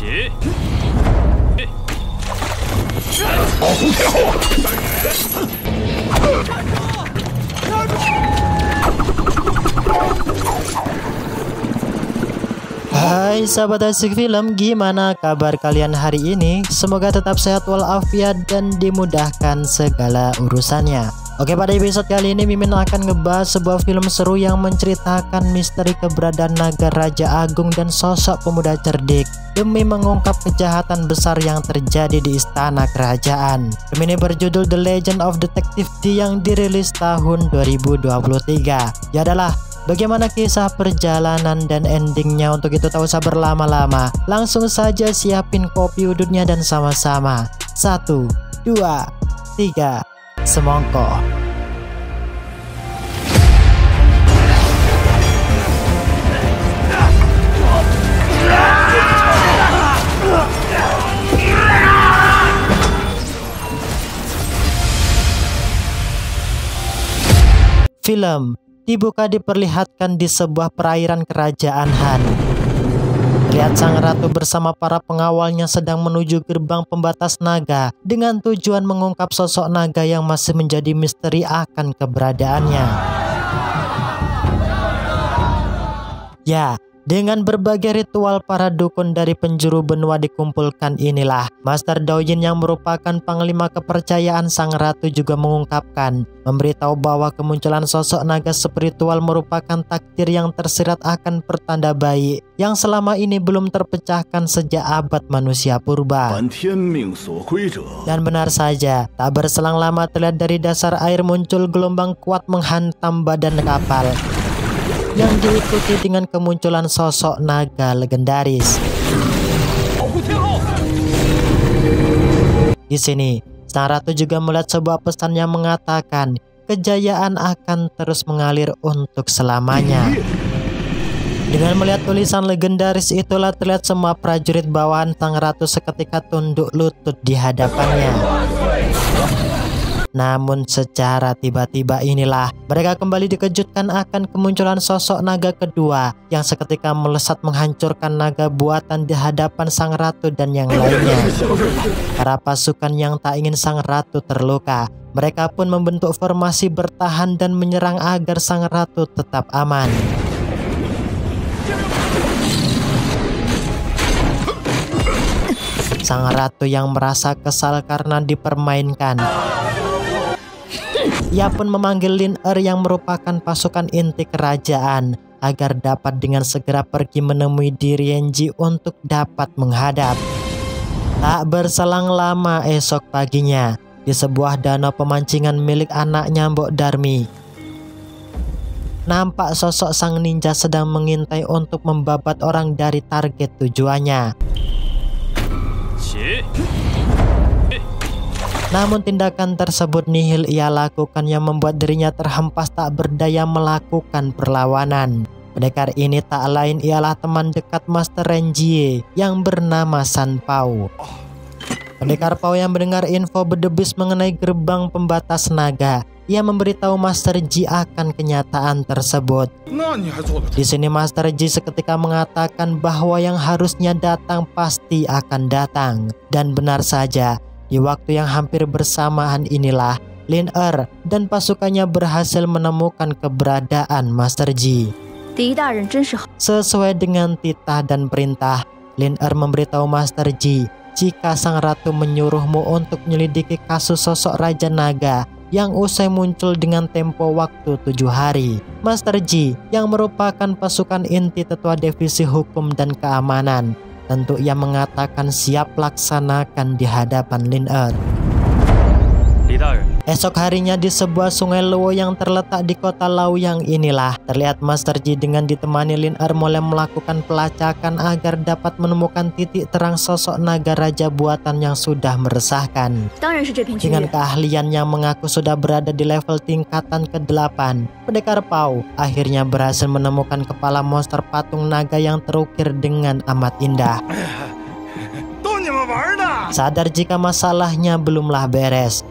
Hai sahabat asik film, gimana kabar kalian hari ini? Semoga tetap sehat walafiat dan dimudahkan segala urusannya. Oke, pada episode kali ini Mimin akan ngebahas sebuah film seru yang menceritakan misteri keberadaan naga Raja Agung dan sosok pemuda cerdik demi mengungkap kejahatan besar yang terjadi di istana kerajaan. Film ini berjudul The Legend of Detective D yang dirilis tahun 2023. Ya adalah, bagaimana kisah perjalanan dan endingnya? Untuk itu tak usah berlama-lama, langsung saja siapin kopi udutnya dan sama-sama 1, 2, 3 semongko. Film dibuka diperlihatkan di sebuah perairan kerajaan Han. Lihat sang ratu bersama para pengawalnya sedang menuju gerbang pembatas naga dengan tujuan mengungkap sosok naga yang masih menjadi misteri akan keberadaannya. Ya, dengan berbagai ritual para dukun dari penjuru benua dikumpulkan inilah, Master Daoyin yang merupakan panglima kepercayaan sang ratu juga mengungkapkan, memberitahu bahwa kemunculan sosok naga spiritual merupakan takdir yang tersirat akan pertanda baik yang selama ini belum terpecahkan sejak abad manusia purba. Dan benar saja, tak berselang lama terlihat dari dasar air muncul gelombang kuat menghantam badan kapal, yang diikuti dengan kemunculan sosok naga legendaris. Di sini, sang ratu juga melihat sebuah pesan yang mengatakan kejayaan akan terus mengalir untuk selamanya. Dengan melihat tulisan legendaris itulah terlihat semua prajurit bawahan sang ratu seketika tunduk lutut di hadapannya. Namun secara tiba-tiba inilah mereka kembali dikejutkan akan kemunculan sosok naga kedua yang seketika melesat menghancurkan naga buatan di hadapan sang ratu dan yang lainnya. Para pasukan yang tak ingin sang ratu terluka, mereka pun membentuk formasi bertahan dan menyerang agar sang ratu tetap aman. Sang ratu yang merasa kesal karena dipermainkan, ia pun memanggil Lin Er yang merupakan pasukan inti kerajaan agar dapat dengan segera pergi menemui Dirienji untuk dapat menghadap. Tak berselang lama esok paginya, di sebuah danau pemancingan milik anaknya Mbok Darmi, nampak sosok sang ninja sedang mengintai untuk membabat orang dari target tujuannya. Namun tindakan tersebut nihil ia lakukan yang membuat dirinya terhempas tak berdaya melakukan perlawanan. Pendekar ini tak lain ialah teman dekat Master Renjie yang bernama San Pao. Pendekar Pao yang mendengar info berdebis mengenai gerbang pembatas naga, ia memberitahu Master Ji akan kenyataan tersebut. Di sini Master Ji seketika mengatakan bahwa yang harusnya datang pasti akan datang. Dan benar saja, di waktu yang hampir bersamaan inilah Lin Er dan pasukannya berhasil menemukan keberadaan Master Ji. Sesuai dengan titah dan perintah, Lin Er memberitahu Master Ji jika sang ratu menyuruhmu untuk menyelidiki kasus sosok Raja Naga yang usai muncul dengan tempo waktu 7 hari. Master Ji yang merupakan pasukan inti tetua divisi hukum dan keamanan, tentu ia mengatakan siap laksanakan di hadapan Lin Er. Esok harinya di sebuah sungai Luo yang terletak di kota Laoyang inilah terlihat Master Ji dengan ditemani Lin Er mulai melakukan pelacakan agar dapat menemukan titik terang sosok naga raja buatan yang sudah meresahkan. Dengan keahlian yang mengaku sudah berada di level tingkatan ke-8, pendekar Pao akhirnya berhasil menemukan kepala monster patung naga yang terukir dengan amat indah. Sadar jika masalahnya belumlah beres,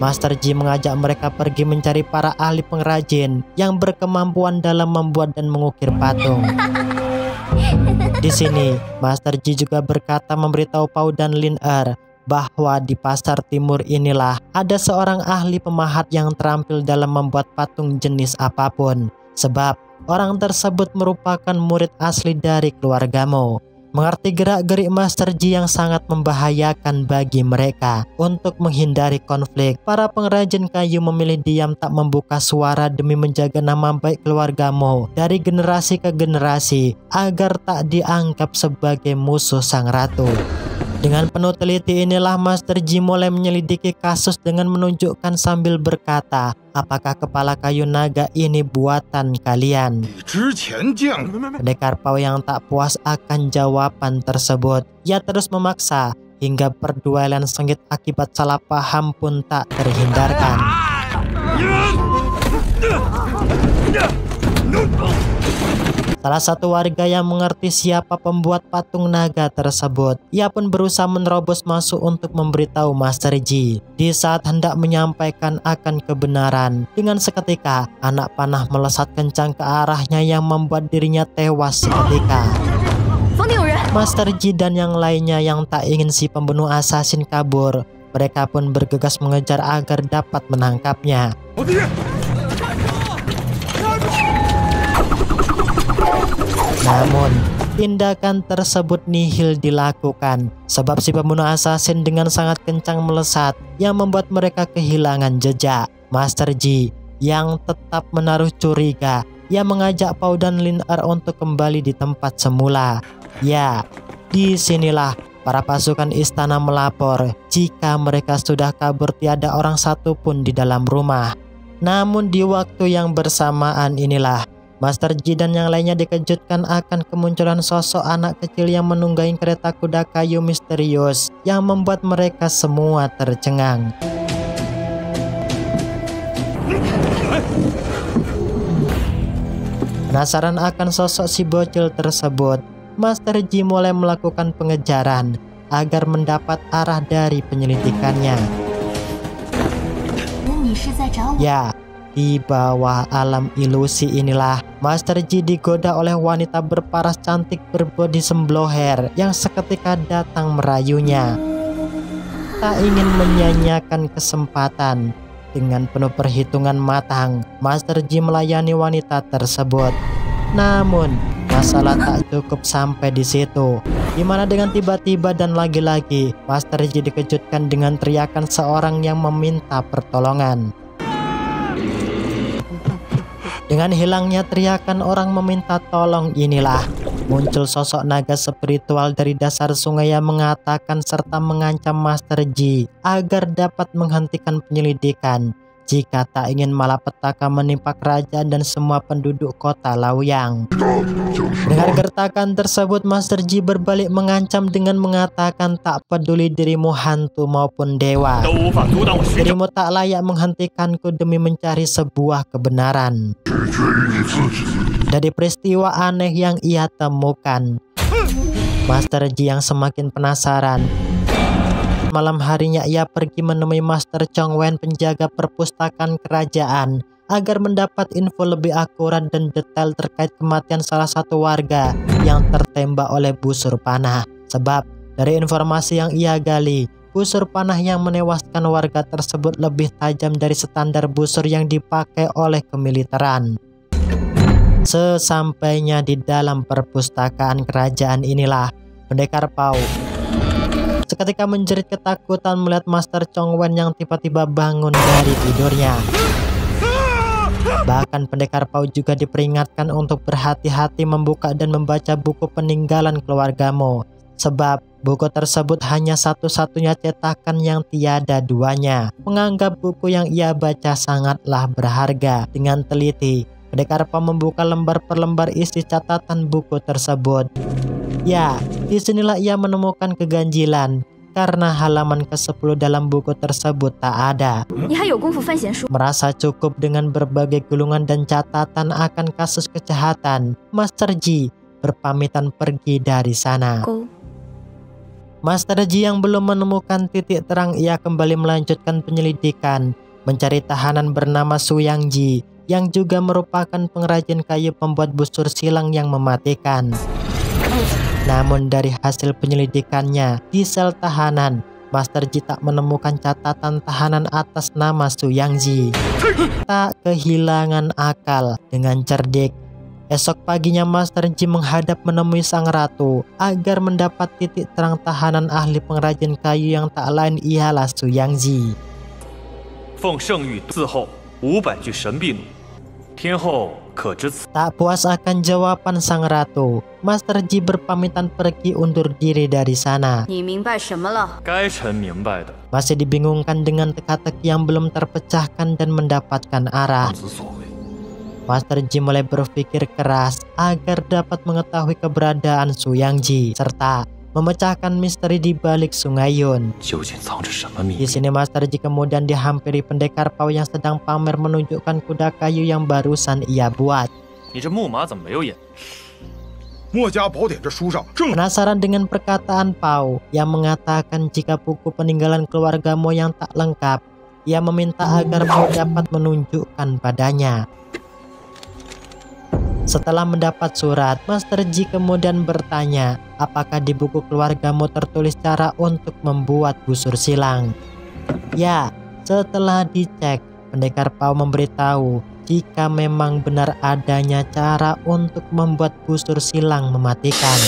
Master Ji mengajak mereka pergi mencari para ahli pengrajin yang berkemampuan dalam membuat dan mengukir patung. Di sini, Master Ji juga berkata memberitahu Pao dan Lin Er bahwa di pasar timur inilah ada seorang ahli pemahat yang terampil dalam membuat patung jenis apapun. Sebab orang tersebut merupakan murid asli dari keluarga Mo. Mengerti gerak-gerik Master Ji yang sangat membahayakan bagi mereka. Untuk menghindari konflik, para pengrajin kayu memilih diam tak membuka suara demi menjaga nama baik keluarga Mo dari generasi ke generasi agar tak dianggap sebagai musuh sang ratu. Dengan penuh teliti inilah Master Ji mulai menyelidiki kasus dengan menunjukkan sambil berkata, apakah kepala kayu naga ini buatan kalian? Pendekar Pao yang tak puas akan jawaban tersebut, ia terus memaksa hingga perduelan sengit akibat salah paham pun tak terhindarkan. Salah satu warga yang mengerti siapa pembuat patung naga tersebut, ia pun berusaha menerobos masuk untuk memberitahu Master Ji. Di saat hendak menyampaikan akan kebenaran, dengan seketika anak panah melesat kencang ke arahnya yang membuat dirinya tewas seketika. Master Ji dan yang lainnya yang tak ingin si pembunuh asasin kabur, mereka pun bergegas mengejar agar dapat menangkapnya. Namun, tindakan tersebut nihil dilakukan sebab si pembunuh asasin dengan sangat kencang melesat yang membuat mereka kehilangan jejak. Master Ji yang tetap menaruh curiga, ia mengajak Pao dan Lin Er untuk kembali di tempat semula. Ya, disinilah para pasukan istana melapor jika mereka sudah kabur tiada orang satupun di dalam rumah. Namun di waktu yang bersamaan inilah Master Ji dan yang lainnya dikejutkan akan kemunculan sosok anak kecil yang menunggangi kereta kuda kayu misterius yang membuat mereka semua tercengang. Penasaran akan sosok si bocil tersebut, Master Ji mulai melakukan pengejaran agar mendapat arah dari penyelidikannya. Ya, di bawah alam ilusi inilah Master Ji digoda oleh wanita berparas cantik berbodi sembloher yang seketika datang merayunya. Tak ingin menyanyiakan kesempatan, dengan penuh perhitungan matang Master Ji melayani wanita tersebut. Namun masalah tak cukup sampai di situ, dimana dengan tiba-tiba dan lagi-lagi Master Ji dikejutkan dengan teriakan seorang yang meminta pertolongan. Dengan hilangnya teriakan orang meminta tolong inilah muncul sosok naga spiritual dari dasar sungai yang mengatakan serta mengancam Master Ji agar dapat menghentikan penyelidikan jika tak ingin malapetaka menimpa kerajaan dan semua penduduk kota Laoyang. Dengan gertakan tersebut, Master Ji berbalik mengancam dengan mengatakan tak peduli dirimu hantu maupun dewa, dirimu tak layak menghentikanku demi mencari sebuah kebenaran. Dari peristiwa aneh yang ia temukan, Master Ji yang semakin penasaran, malam harinya ia pergi menemui Master Chong Wen, penjaga perpustakaan kerajaan, agar mendapat info lebih akurat dan detail terkait kematian salah satu warga yang tertembak oleh busur panah. Sebab dari informasi yang ia gali, busur panah yang menewaskan warga tersebut lebih tajam dari standar busur yang dipakai oleh kemiliteran. Sesampainya di dalam perpustakaan kerajaan inilah pendekar Pao seketika menjerit ketakutan melihat Master Chong Wen yang tiba-tiba bangun dari tidurnya. Bahkan pendekar Pao juga diperingatkan untuk berhati-hati membuka dan membaca buku peninggalan keluarga Mo, sebab buku tersebut hanya satu-satunya cetakan yang tiada duanya. Menganggap buku yang ia baca sangatlah berharga, dengan teliti pendekar Pao membuka lembar per lembar isi catatan buku tersebut. Ya, disinilah ia menemukan keganjilan karena halaman ke-10 dalam buku tersebut tak ada. Merasa cukup dengan berbagai gulungan dan catatan akan kasus kejahatan, Master Ji berpamitan pergi dari sana. Master Ji yang belum menemukan titik terang, ia kembali melanjutkan penyelidikan, mencari tahanan bernama Su Yang Ji yang juga merupakan pengrajin kayu pembuat busur silang yang mematikan. Namun dari hasil penyelidikannya di sel tahanan, Master Ji tak menemukan catatan tahanan atas nama Su Yangzi. Tak kehilangan akal, dengan cerdik esok paginya Master Ji menghadap menemui sang ratu agar mendapat titik terang tahanan ahli pengrajin kayu yang tak lain ialah Su Yangzi. 奉圣谕自后500具神秘弩，天后可知此？ Tak puas akan jawaban sang ratu, Master Ji berpamitan pergi undur diri dari sana. 你明白什么了？ 该臣明白的， Masih dibingungkan dengan teka-teki yang belum terpecahkan dan mendapatkan arah, 子所为。 Master Ji mulai berpikir keras agar dapat mengetahui keberadaan Su Yangzi serta memecahkan misteri di balik Sungai Yun. 究竟藏着什么秘 Di 密？ sini Master Ji kemudian dihampiri pendekar Pao yang sedang pamer menunjukkan kuda kayu yang barusan ia buat. 你这木马怎么没有眼？ 墨家宝典这书上正 Penasaran dengan perkataan Pao yang mengatakan jika buku peninggalan keluarga Mo yang tak lengkap, ia meminta agar Pao dapat menunjukkan padanya. Setelah mendapat surat, Master Ji kemudian bertanya apakah di buku keluargamu tertulis cara untuk membuat busur silang. Ya, setelah dicek, pendekar Pao memberitahu jika memang benar adanya cara untuk membuat busur silang mematikan.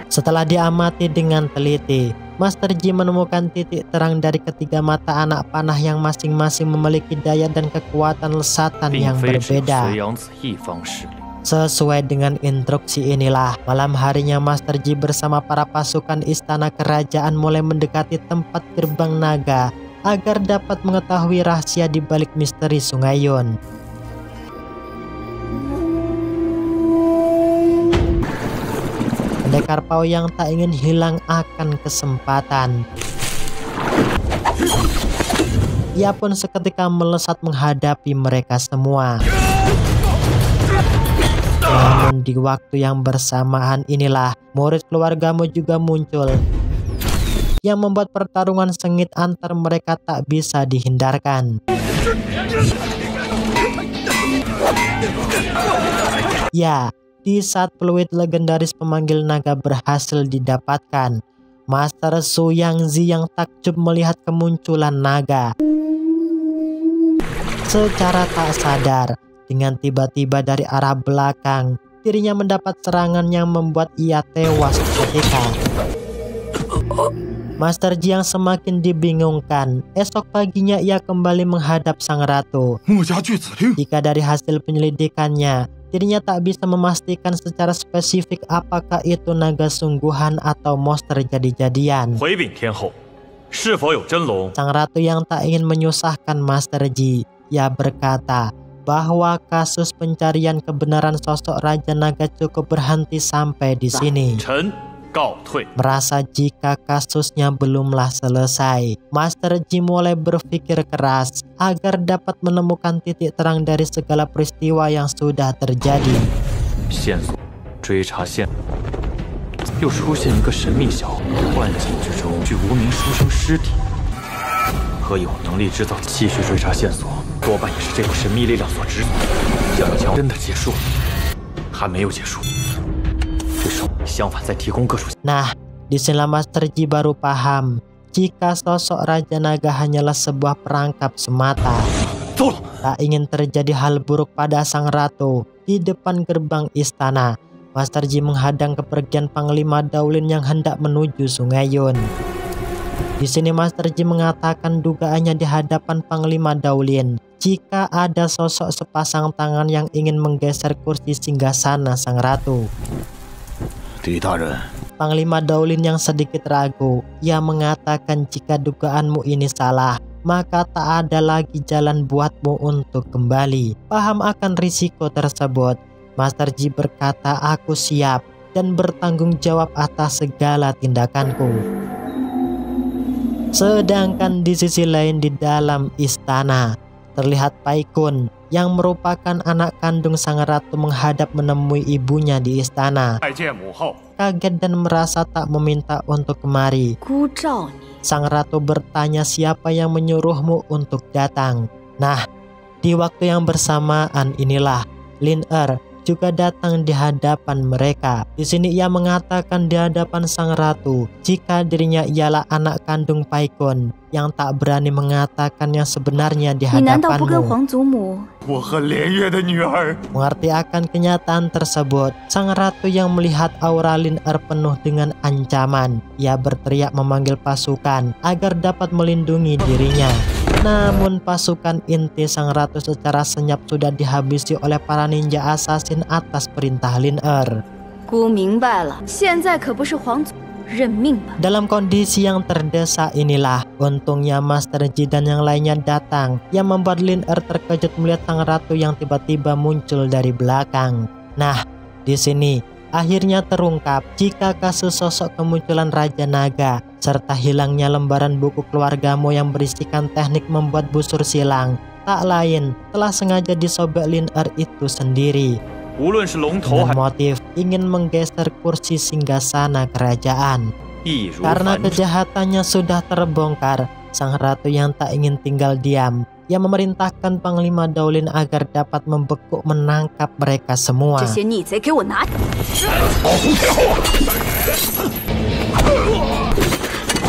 Setelah diamati dengan teliti, Master Ji menemukan titik terang dari ketiga mata anak panah yang masing-masing memiliki daya dan kekuatan lesatan 并 yang 非只有 berbeda. 隋炀子一方势力。 Sesuai dengan instruksi inilah, malam harinya Master Ji bersama para pasukan istana kerajaan mulai mendekati tempat gerbang naga agar dapat mengetahui rahasia di balik misteri Sungai Yun. Pendekar Pao yang tak ingin hilang akan kesempatan. Ia pun seketika melesat menghadapi mereka semua. Namun di waktu yang bersamaan inilah murid keluargamu juga muncul yang membuat pertarungan sengit antar mereka tak bisa dihindarkan. Ya, di saat peluit legendaris pemanggil naga berhasil didapatkan, Master Su Yangzi yang takjub melihat kemunculan naga. Secara tak sadar, dengan tiba-tiba dari arah belakang, dirinya mendapat serangan yang membuat ia tewas seketika. Master Ji yang semakin dibingungkan, esok paginya ia kembali menghadap sang ratu. 墨家巨子令 Jika dari hasil penyelidikannya, dirinya tak bisa memastikan secara spesifik apakah itu naga sungguhan atau monster jadi-jadian. 回禀天后，是否有真龙？ Sang ratu yang tak ingin menyusahkan Master Ji, ia berkata bahwa kasus pencarian kebenaran sosok Raja Naga cukup berhenti sampai di sini. 臣告退。 Merasa jika kasusnya belumlah selesai, Master Ji mulai berpikir keras agar dapat menemukan titik terang dari segala peristiwa yang sudah terjadi. 线索，追查线，又出现一个神秘小屋，幻境之中具无名书生尸体，和有能力制造。继续追查线索，多半也是这股神秘力量所指。想要真的结束，还没有结束。这时候，相反在提供各种。 Nah, disinilah Master Ji baru paham jika sosok Raja Naga hanyalah sebuah perangkap semata. 糟了！ Tak ingin terjadi hal buruk pada sang ratu di depan gerbang istana. Master Ji menghadang kepergian Panglima Daulin yang hendak menuju Sungai Yun. Di sini Master Ji mengatakan dugaannya di hadapan Panglima Daulin jika ada sosok sepasang tangan yang ingin menggeser kursi singgasana sang ratu. 李大人， Panglima Daulin yang sedikit ragu, ia mengatakan jika dugaanmu ini salah, maka tak ada lagi jalan buatmu untuk kembali. Paham akan risiko tersebut, Master Ji berkata aku siap dan bertanggung jawab atas segala tindakanku. Sedangkan di sisi lain di dalam istana, terlihat Pai Kun yang merupakan anak kandung sang ratu menghadap menemui ibunya di istana. 拜见母后。 Kaget dan merasa tak meminta untuk kemari. 孤召你， Sang ratu bertanya siapa yang menyuruhmu untuk datang. Nah, di waktu yang bersamaan inilah Lin Er juga datang di hadapan mereka. Di sini ia mengatakan di hadapan sang ratu jika dirinya ialah anak kandung Paikon yang tak berani mengatakan yang sebenarnya di hadapanmu. Mengerti akan kenyataan tersebut, sang ratu yang melihat aura Lin Er penuh dengan ancaman, ia berteriak memanggil pasukan agar dapat melindungi dirinya. Namun pasukan inti sang ratu secara senyap sudah dihabisi oleh para ninja assassin atas perintah Lin Er. Dalam kondisi yang terdesak inilah, untungnya Master Ji dan yang lainnya datang, yang membuat Lin Er terkejut melihat sang ratu yang tiba-tiba muncul dari belakang. Nah, di sini akhirnya terungkap jika kasus sosok kemunculan Raja Naga serta hilangnya lembaran buku keluargamu yang berisikan teknik membuat busur silang tak lain telah sengaja disobek Lin Er itu sendiri dengan motif ingin menggeser kursi singgasana kerajaan. Karena kejahatannya sudah terbongkar, sang ratu yang tak ingin tinggal diam, ia memerintahkan Panglima Daolin agar dapat membekuk menangkap mereka semua.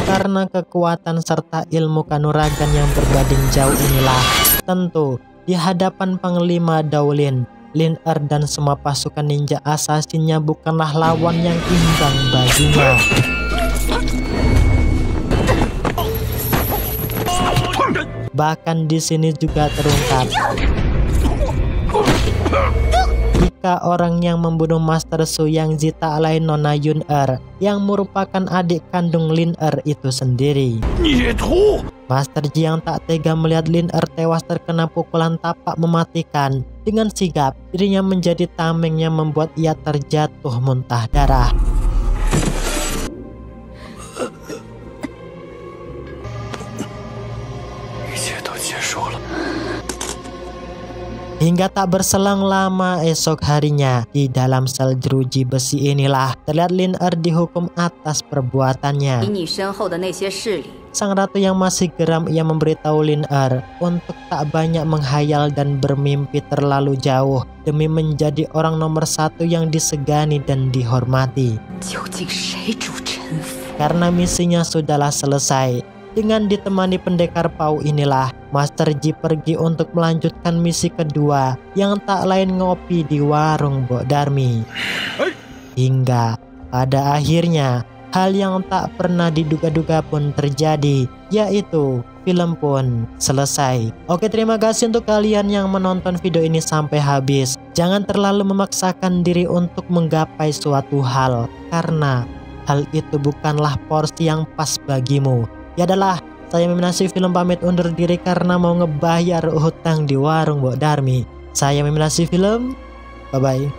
Karena kekuatan serta ilmu kanuragan yang berbanding jauh inilah, tentu di hadapan Panglima Daolin, Lin Er dan semua pasukan ninja assassinnya bukanlah lawan yang imbang baginya. Bahkan di sini juga terungkap jika orang yang membunuh Master Su Yangzi tak lain Nona Yun Er yang merupakan adik kandung Lin Er itu sendiri. Master Ji yang tak tega melihat Lin Er tewas terkena pukulan tapak mematikan, dengan sigap dirinya menjadi tameng yang membuat ia terjatuh muntah darah. Hingga tak berselang lama esok harinya, di dalam sel jeruji besi inilah terlihat Lin Er dihukum atas perbuatannya. Sang ratu yang masih geram, ia memberitahu Lin Er untuk tak banyak menghayal dan bermimpi terlalu jauh demi menjadi orang nomor satu yang disegani dan dihormati. Karena misinya sudahlah selesai. Dengan ditemani pendekar Pau inilah, Master Ji pergi untuk melanjutkan misi kedua yang tak lain ngopi di warung Mbok Darmi. Hingga pada akhirnya hal yang tak pernah diduga-duga pun terjadi, yaitu film pun selesai. Oke, terima kasih untuk kalian yang menonton video ini sampai habis. Jangan terlalu memaksakan diri untuk menggapai suatu hal, karena hal itu bukanlah porsi yang pas bagimu. Ya adalah, saya Miminasi Film pamit undur diri karena mau ngebayar hutang di warung Mbok Darmi. Saya Miminasi Film, bye-bye.